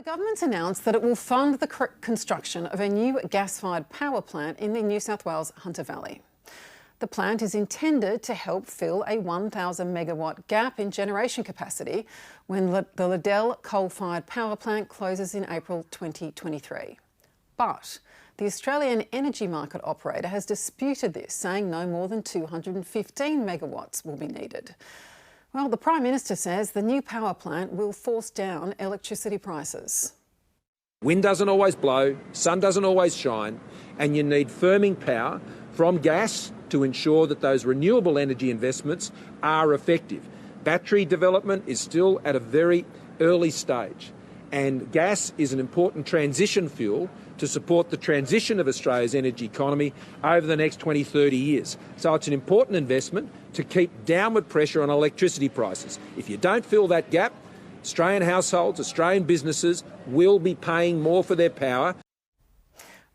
The government's announced that it will fund the construction of a new gas-fired power plant in the New South Wales Hunter Valley. The plant is intended to help fill a 1,000 megawatt gap in generation capacity when the Liddell coal-fired power plant closes in April 2023. But the Australian energy market operator has disputed this, saying no more than 215 megawatts will be needed. Well, the Prime Minister says the new power plant will force down electricity prices. Wind doesn't always blow, sun doesn't always shine, and you need firming power from gas to ensure that those renewable energy investments are effective. Battery development is still at a very early stage, and gas is an important transition fuel to support the transition of Australia's energy economy over the next 20, 30 years. So it's an important investment to keep downward pressure on electricity prices. If you don't fill that gap, Australian households, Australian businesses will be paying more for their power.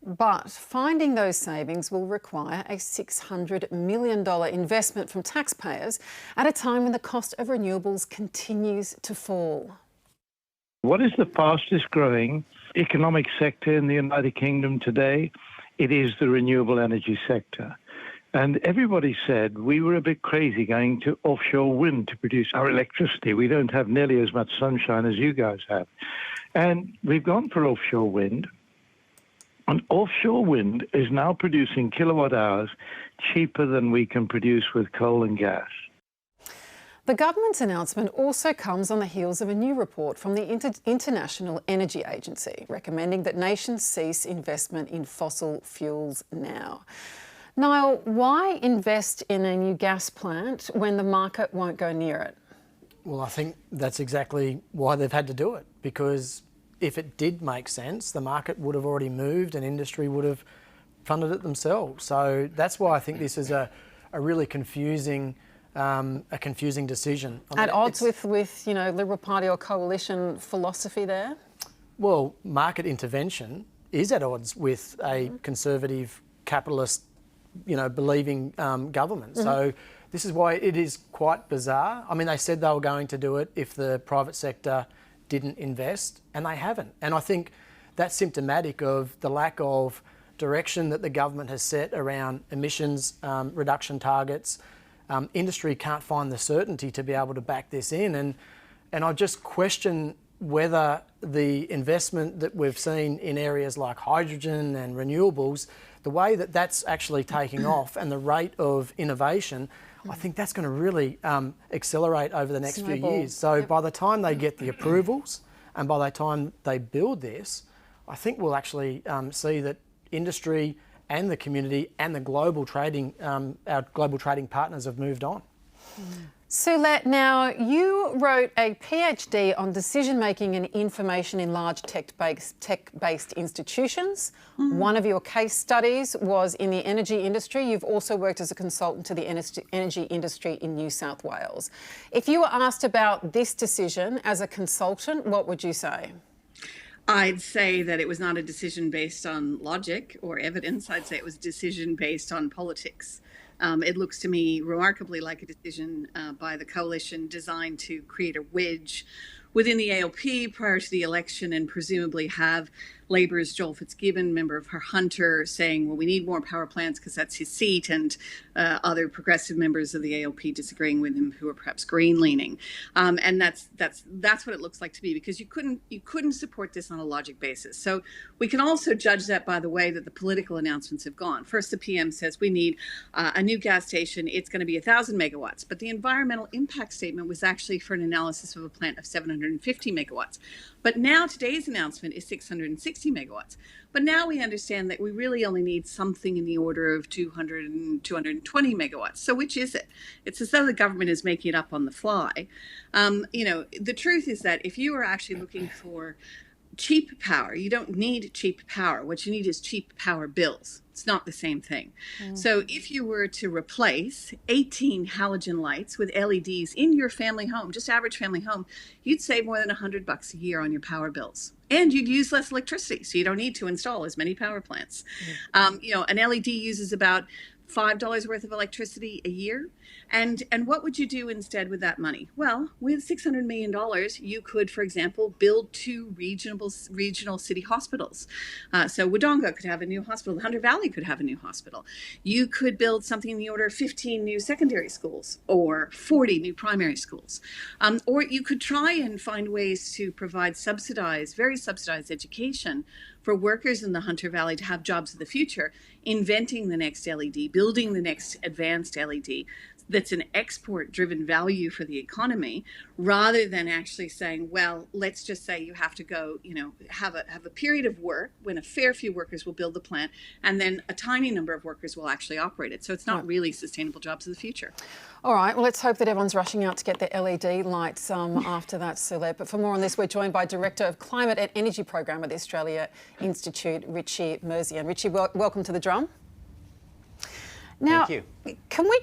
But finding those savings will require a $600 million investment from taxpayers at a time when the cost of renewables continues to fall. What is the fastest growing economic sector in the United Kingdom today? It is the renewable energy sector. And everybody said we were a bit crazy going to offshore wind to produce our electricity. We don't have nearly as much sunshine as you guys have. And we've gone for offshore wind. And offshore wind is now producing kilowatt hours cheaper than we can produce with coal and gas. The government's announcement also comes on the heels of a new report from the International Energy Agency recommending that nations cease investment in fossil fuels now. Niall, why invest in a new gas plant when the market won't go near it? Well, I think that's exactly why they've had to do it, because if it did make sense, the market would have already moved and industry would have funded it themselves. So that's why I think this is a really confusing decision. At odds with Liberal Party or coalition philosophy there? Well, market intervention is at odds with a conservative, capitalist, believing government. Mm-hmm. So this is why it is quite bizarre. I mean, they said they were going to do it if the private sector didn't invest, and they haven't. And I think that's symptomatic of the lack of direction that the government has set around emissions reduction targets. Industry can't find the certainty to be able to back this in. And I just question whether the investment that we've seen in areas like hydrogen and renewables, the way that that's actually taking off and the rate of innovation, I think that's going to really accelerate over the next few years. So by the time they get the approvals and by the time they build this, I think we'll actually see that industry and the community and the global trading, our global trading partners have moved on. Sule, now you wrote a PhD on decision-making and information in large tech-based institutions. One of your case studies was in the energy industry. You've also worked as a consultant to the energy industry in New South Wales. If you were asked about this decision as a consultant, what would you say? I'd say that it was not a decision based on logic or evidence. I'd say it was a decision based on politics. It looks to me remarkably like a decision by the coalition designed to create a wedge within the ALP prior to the election and presumably have Labor's Joel Fitzgibbon, member for Hunter, saying, well, we need more power plants because that's his seat, and other progressive members of the ALP disagreeing with him who are perhaps green-leaning. And that's what it looks like to me, because you couldn't support this on a logic basis. So we can also judge that by the way that the political announcements have gone. First, the PM says we need a new gas station. It's going to be 1,000 megawatts. But the environmental impact statement was actually for an analysis of a plant of 750 megawatts. But now today's announcement is 660 megawatts. But now we understand that we really only need something in the order of 200 and 220 megawatts. So which is it? It's as though the government is making it up on the fly. The truth is that if you are actually looking for cheap power, you don't need cheap power. What you need is cheap power bills. It's not the same thing. So if you were to replace 18 halogen lights with LEDs in your family home, just average family home, you'd save more than $100 a year on your power bills. And you'd use less electricity, so you don't need to install as many power plants. An LED uses about $5 worth of electricity a year. And what would you do instead with that money? Well, with $600 million, you could, for example, build 2 regional city hospitals. So Wodonga could have a new hospital. The Hunter Valley could have a new hospital. You could build something in the order of 15 new secondary schools or 40 new primary schools. Or you could try and find ways to provide very subsidized education for workers in the Hunter Valley to have jobs of the future, inventing the next LED, building the next advanced LED that's an export-driven value for the economy, rather than actually saying, well, let's just say you have to go, have a period of work when a fair few workers will build the plant, and then a tiny number of workers will actually operate it. So it's not really sustainable jobs of the future. All right, well, let's hope that everyone's rushing out to get their LED lights after that, Sulette. But for more on this, we're joined by Director of Climate and Energy Program at the Australia Institute, Richie Merzian. Richie, welcome to The Drum. Now, Thank you.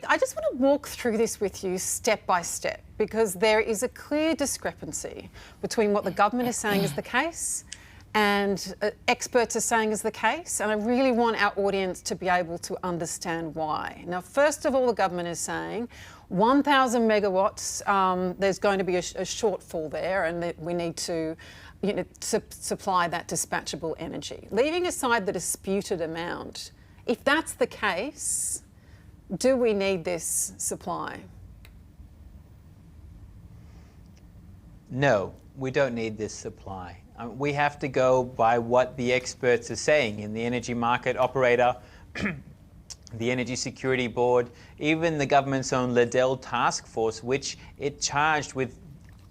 I just want to walk through this with you step by step, because there is a clear discrepancy between what the government is saying is the case and experts are saying is the case, and I really want our audience to be able to understand why. Now, first of all, the government is saying 1,000 megawatts, there's going to be a shortfall there, and that we need to supply that dispatchable energy. Leaving aside the disputed amount, if that's the case, do we need this supply? No, we don't need this supply. We have to go by what the experts are saying in the energy market operator, the Energy Security Board, even the government's own Liddell task force, which it charged with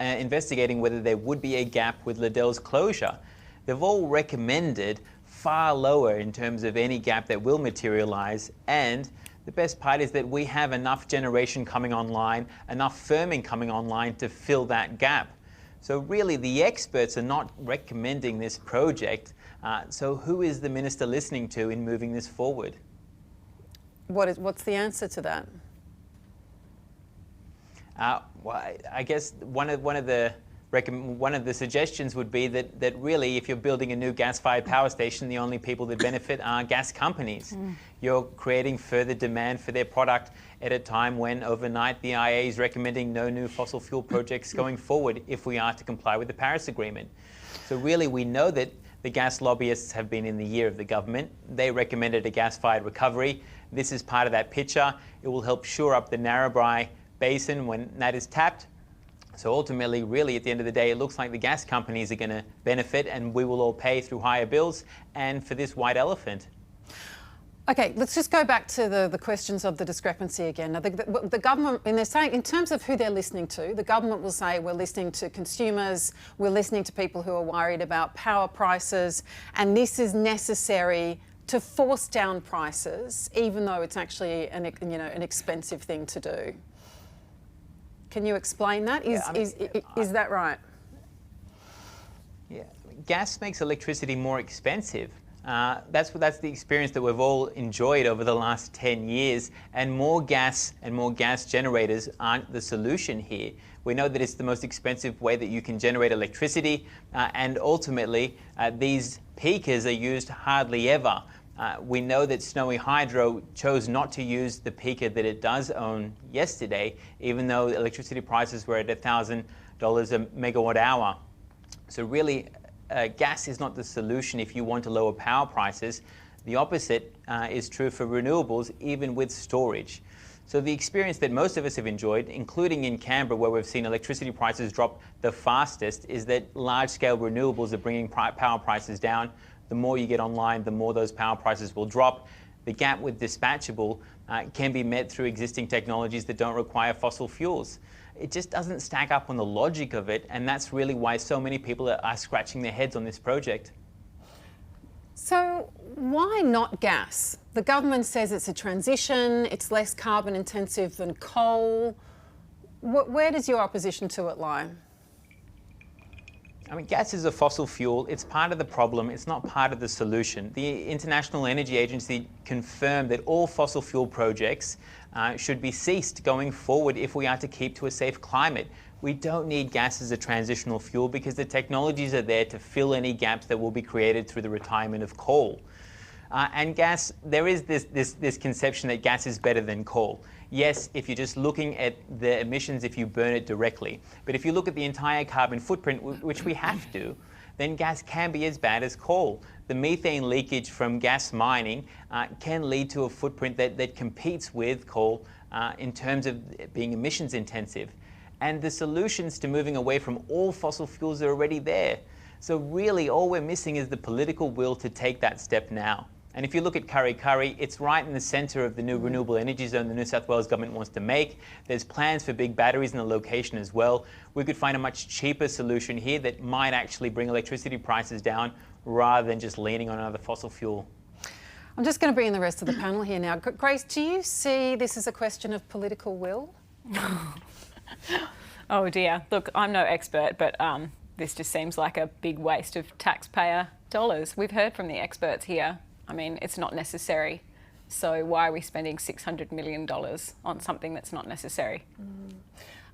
investigating whether there would be a gap with Liddell's closure. They've all recommended far lower in terms of any gap that will materialize, and the best part is that we have enough generation coming online, enough firming coming online to fill that gap. So really the experts are not recommending this project, so who is the minister listening to in moving this forward? What's the answer to that? Well, I guess one of the suggestions would be that really, if you're building a new gas-fired power station, the only people that benefit are gas companies. You're creating further demand for their product at a time when overnight the IA is recommending no new fossil fuel projects going forward if we are to comply with the Paris Agreement. So really, we know that the gas lobbyists have been in the ear of the government. They recommended a gas-fired recovery. This is part of that picture. It will help shore up the Narrabri Basin when that is tapped. So ultimately, really, at the end of the day, it looks like the gas companies are going to benefit and we will all pay through higher bills and for this white elephant. Okay, let's just go back to the questions of the discrepancy again. Now, the government, and they're saying, in terms of who they're listening to, the government will say we're listening to consumers, we're listening to people who are worried about power prices, and this is necessary to force down prices, even though it's actually an expensive thing to do. Can you explain that? Is that right? Yeah, gas makes electricity more expensive. That's the experience that we've all enjoyed over the last 10 years, and more gas generators aren't the solution here. We know that it's the most expensive way that you can generate electricity, and ultimately these peakers are used hardly ever. We know that Snowy Hydro chose not to use the peaker that it does own yesterday, even though electricity prices were at $1,000 a megawatt hour. So really, gas is not the solution if you want to lower power prices. The opposite is true for renewables, even with storage. So the experience that most of us have enjoyed, including in Canberra, where we've seen electricity prices drop the fastest, is that large-scale renewables are bringing power prices down. The more you get online, the more those power prices will drop. The gap with dispatchable can be met through existing technologies that don't require fossil fuels. It just doesn't stack up on the logic of it, and that's really why so many people are scratching their heads on this project. So why not gas? The government says it's a transition, it's less carbon intensive than coal. Where does your opposition to it lie? I mean, gas is a fossil fuel. It's part of the problem. It's not part of the solution. The International Energy Agency confirmed that all fossil fuel projects should be ceased going forward if we are to keep to a safe climate. We don't need gas as a transitional fuel because the technologies are there to fill any gaps that will be created through the retirement of coal. And gas, there is this conception that gas is better than coal. Yes, if you're just looking at the emissions if you burn it directly. But if you look at the entire carbon footprint, which we have to, then gas can be as bad as coal. The methane leakage from gas mining can lead to a footprint that competes with coal in terms of being emissions intensive. And the solutions to moving away from all fossil fuels are already there. So really all we're missing is the political will to take that step now. And if you look at Kurri Kurri, it's right in the centre of the new renewable energy zone the New South Wales government wants to make. There's plans for big batteries in the location as well. We could find a much cheaper solution here that might actually bring electricity prices down rather than just leaning on another fossil fuel. I'm just going to bring in the rest of the panel here now. Grace, do you see this as a question of political will? Oh dear. Look, I'm no expert, but this just seems like a big waste of taxpayer dollars. We've heard from the experts here. I mean, it's not necessary. So why are we spending $600 million on something that's not necessary?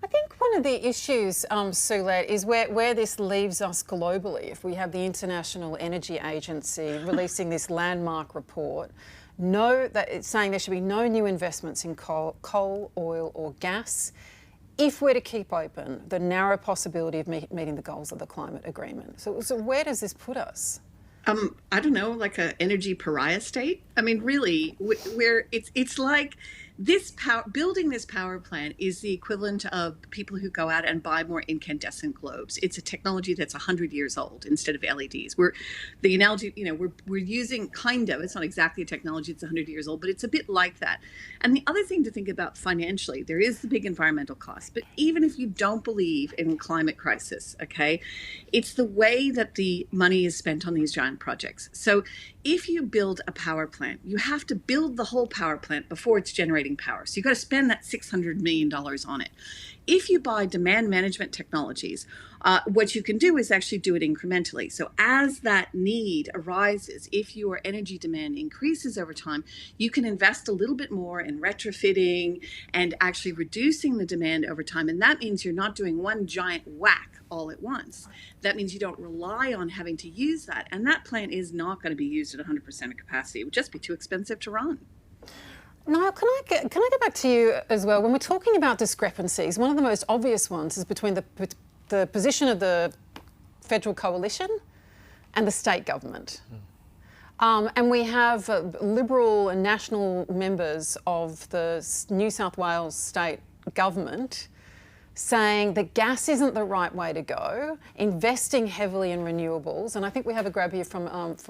I think one of the issues, Sule, is where this leaves us globally. If we have the International Energy Agency releasing this landmark report, that it's saying there should be no new investments in coal, oil or gas if we're to keep open the narrow possibility of meeting the goals of the climate agreement. So where does this put us? I don't know, like an energy pariah state. I mean, really, where it's like building this power plant is the equivalent of people who go out and buy more incandescent globes. It's a technology that's 100 years old instead of LEDs. The analogy, we're using it's not exactly a technology that's 100 years old, but it's a bit like that. And the other thing to think about financially, there is the big environmental cost, but even if you don't believe in climate crisis, okay, it's the way that the money is spent on these giant projects. So if you build a power plant, you have to build the whole power plant before it's generating power. So you've got to spend that $600 million on it. If you buy demand management technologies, what you can do is actually do it incrementally. So as that need arises, if your energy demand increases over time, you can invest a little bit more in retrofitting and actually reducing the demand over time. And that means you're not doing one giant whack all at once. That means you don't rely on having to use that. And that plant is not going to be used at 100% of capacity. It would just be too expensive to run. Niall, can I get back to you as well? When we're talking about discrepancies, one of the most obvious ones is between the position of the federal coalition and the state government. And we have Liberal and national members of the New South Wales state government saying that gas isn't the right way to go, investing heavily in renewables. And I think we have a grab here from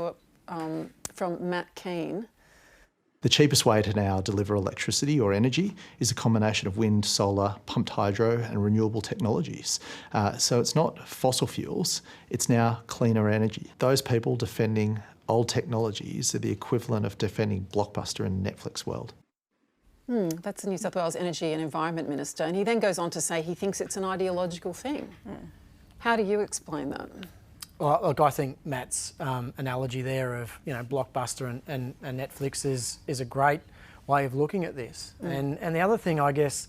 Matt Keane. The cheapest way to now deliver electricity or energy is a combination of wind, solar, pumped hydro and renewable technologies. So it's not fossil fuels, it's now cleaner energy. Those people defending old technologies are the equivalent of defending Blockbuster in the Netflix world. That's the New South Wales Energy and Environment Minister. And he then goes on to say he thinks it's an ideological thing. How do you explain that? Well, look, I think Matt's analogy there of Blockbuster and Netflix is a great way of looking at this. And the other thing, I guess,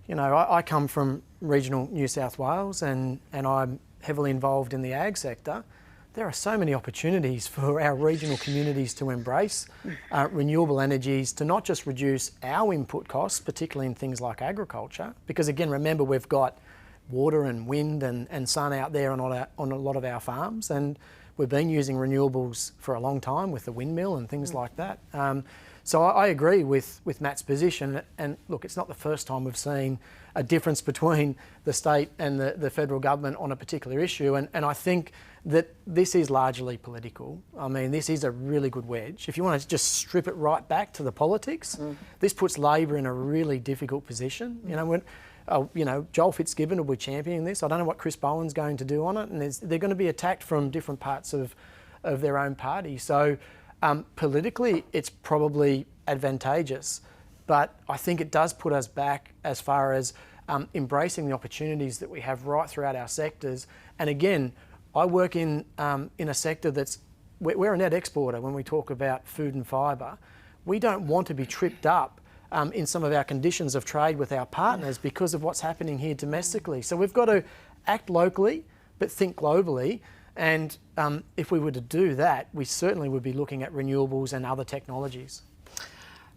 I come from regional New South Wales and I'm heavily involved in the ag sector. There are so many opportunities for our regional communities to embrace renewable energies, to not just reduce our input costs, particularly in things like agriculture, because again, remember, we've got water and wind and sun out there on a lot of our farms, and we've been using renewables for a long time with the windmill and things like that. So I agree with Matt's position, and look, it's not the first time we've seen a difference between the state and the federal government on a particular issue, and I think that this is largely political. I mean, this is a really good wedge. If you want to just strip it right back to the politics, this puts Labor in a really difficult position. Joel Fitzgibbon will be championing this. I don't know what Chris Bowen's going to do on it, and they're going to be attacked from different parts of their own party. So politically, it's probably advantageous, but I think it does put us back as far as embracing the opportunities that we have right throughout our sectors. And again, I work in a sector we're a net exporter when we talk about food and fibre. We don't want to be tripped up in some of our conditions of trade with our partners because of what's happening here domestically. So we've got to act locally, but think globally. And if we were to do that, we certainly would be looking at renewables and other technologies.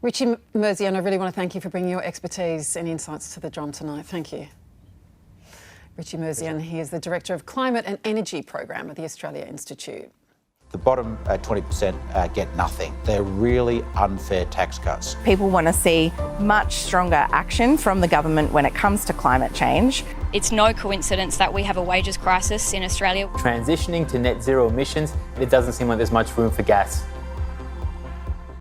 Richie Merzian, I really want to thank you for bringing your expertise and insights to the drum tonight. Thank you. Richie Merzian, he is the Director of Climate and Energy Program at the Australia Institute. The bottom 20% get nothing. They're really unfair tax cuts. People want to see much stronger action from the government when it comes to climate change. It's no coincidence that we have a wages crisis in Australia. Transitioning to net zero emissions, it doesn't seem like there's much room for gas.